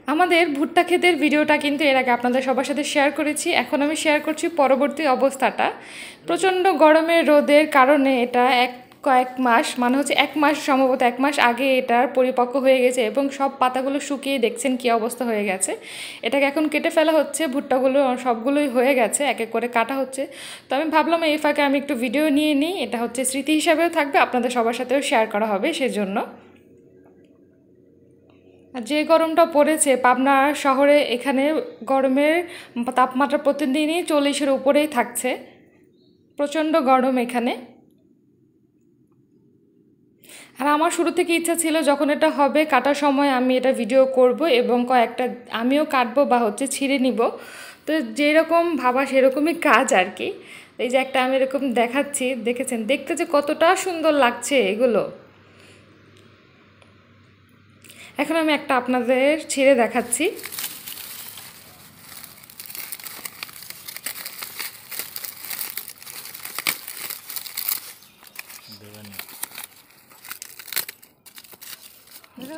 আমাদের ভুট্টা ক্ষেতের ভিডিওটা কিন্তু এর আগে আপনাদের সবার সাথে শেয়ার করেছি। এখন আমি শেয়ার করছি পরবর্তী অবস্থাটা। প্রচণ্ড গরমের রোদের কারণে এটা কয়েক মাস মানে হচ্ছে 1 মাস, সম্ভবত 1 মাস আগে এটার পরিপক্ক হয়ে গেছে এবং সব পাতাগুলো শুকিয়ে দেখছেন কী অবস্থা হয়ে গেছে। এটাকে এখন কেটে ফেলা হচ্ছে। ভুট্টাগুলো সবগুলোই হয়ে গেছে, এক এক করে কাটা হচ্ছে। তো আমি ভাবলাম এই ফাঁকে আমি একটু ভিডিও নিয়ে নিই, এটা হচ্ছে স্মৃতি হিসাবেও থাকবে, আপনাদের সবার সাথেও শেয়ার করা হবে সেজন্য। আর যে গরমটা পড়েছে পাবনা শহরে, এখানে গরমের তাপমাত্রা প্রতিদিনই 40-এর উপরেই থাকছে। প্রচণ্ড গরম এখানে। আর আমার শুরু থেকে ইচ্ছা ছিল যখন এটা হবে কাটার সময় আমি এটা ভিডিও করব এবং কয়েকটা আমিও কাটবো বা হচ্ছে ছিঁড়ে নিব। তো যেরকম ভাবা সেরকমই কাজ আর কি। এই যে একটা আমি এরকম দেখাচ্ছি, দেখেছেন দেখতে যে কতটা সুন্দর লাগছে এগুলো। এখন আমি একটা আপনাদের ছিঁড়ে দেখাচ্ছি।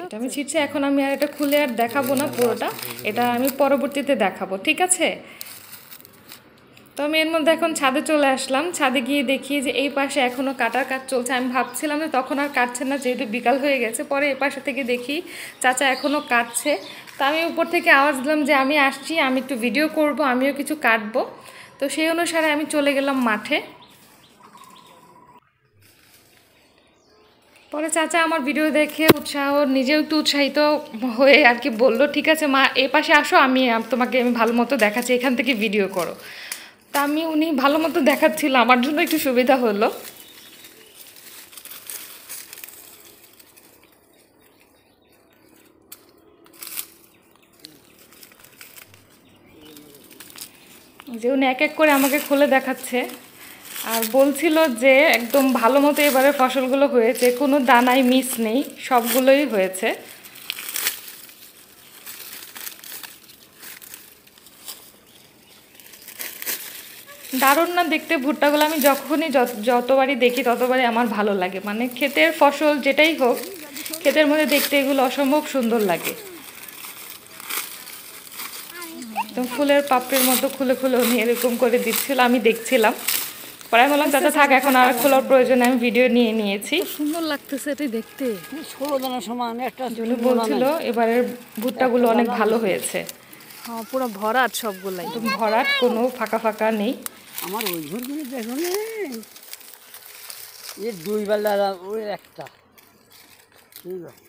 এটা আমি ছিঁড়ছি, এখন আমি আর এটা খুলে আর দেখাবো না পুরোটা, এটা আমি পরবর্তীতে দেখাবো, ঠিক আছে? তো আমি এর মধ্যে এখন ছাদে চলে আসলাম। ছাদে গিয়ে দেখি যে এই পাশে এখনও কাটার কাজ চলছে। আমি ভাবছিলাম যে তখন আর কাটছে না যেহেতু বিকাল হয়ে গেছে, পরে এই পাশে থেকে দেখি চাচা এখনও কাটছে। তো আমি উপর থেকে আওয়াজ দিলাম যে আমি আসছি, আমি একটু ভিডিও করব, আমিও কিছু কাটবো। তো সেই অনুসারে আমি চলে গেলাম মাঠে। পরে চাচা আমার ভিডিও দেখে নিজেও একটু উৎসাহিত হয়ে আর কি বললো, ঠিক আছে মা এই পাশে আসো, তোমাকে আমি ভালো মতো দেখাচ্ছি, এখান থেকে ভিডিও করো। তা উনি ভালো মতো দেখাচ্ছিল, আমার জন্য একটু সুবিধা হলো। যে উনি এক এক করে আমাকে খুলে দেখাচ্ছে আর বলছিল যে একদম ভালো মতো এবারে ফসলগুলো হয়েছে, কোনো দানাই মিস নেই, সবগুলোই হয়েছে। দারুণ না দেখতে ভুট্টাগুলো? আমি যখনই যতবারই দেখি ততবারই আমার ভালো লাগে। মানে ক্ষেতের ফসল যেটাই হোক, ক্ষেতের মধ্যে দেখতে এগুলো অসম্ভব সুন্দর লাগে। একদম ফুলের পাপড়ির মতো খুলে খুলে উনি এরকম করে দিচ্ছিল, আমি দেখছিলাম। পরে আমি বললাম চাচা থাক, এখন আর খোলার প্রয়োজনে আমি ভিডিও নিয়ে নিয়েছি। সুন্দর লাগতেছে এটাই দেখতে। 16 দানা সমান একটা উনি বলছিল এবারের ভুট্টাগুলো অনেক ভালো হয়েছে। হ্যাঁ, পুরো ভরাট সবগুলাই, একদম ভরাট, কোনো ফাঁকা ফাঁকা নেই। আমার ওই ঘরগুলো দেখো না, এর 2 বেলা ওই একটা, ঠিক আছে।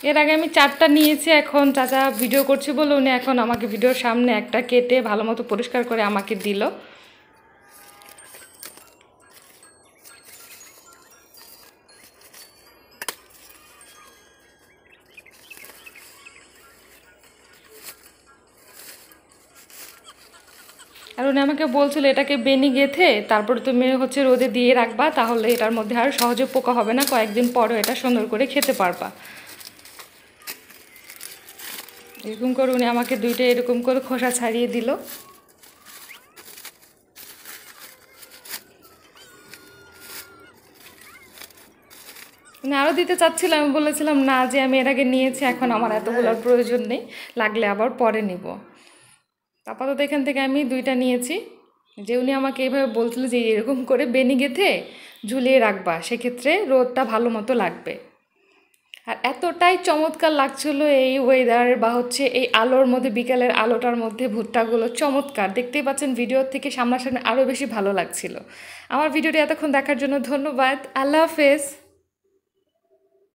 এর আগে আমি 4টা নিয়েছি, এখন চাচা ভিডিও করছি বলে উনি এখন আমাকে ভিডিওর সামনে একটা কেটে ভালো মতো পরিষ্কার করে আমাকে দিল। আর উনি আমাকে বলছিল এটাকে বেনি গেঁথে তারপরে তুমি হচ্ছে রোদে দিয়ে রাখবা, তাহলে এটার মধ্যে আর সহজে পোকা হবে না, কয়েকদিন পরও এটা সুন্দর করে খেতে পারবা। এরকম করে উনি আমাকে 2টা এরকম করে খোসা ছাড়িয়ে দিল। উনি আরও দিতে চাচ্ছিলাম, আমি বলেছিলাম না, যে আমি এর আগে নিয়েছি, এখন আমার এতগুলোর প্রয়োজন নেই, লাগলে আবার পরে নিব। আপাতত এখান থেকে আমি 2টা নিয়েছি। যে উনি আমাকে এইভাবে বলছিল যে এরকম করে বেনি গেঁথে ঝুলিয়ে রাখবা, সেক্ষেত্রে রোদটা ভালো মতো লাগবে। আর এতটাই চমৎকার লাগছিল এই ওয়েদার বা হচ্ছে এই আলোর মধ্যে, বিকালের আলোটার মধ্যে ভুট্টাগুলো চমৎকার দেখতেই পাচ্ছেন। ভিডিওর থেকে সামনাসামনি আরও বেশি ভালো লাগছিল। আমার ভিডিওটি এতক্ষণ দেখার জন্য ধন্যবাদ। আল্লাহ হাফেজ।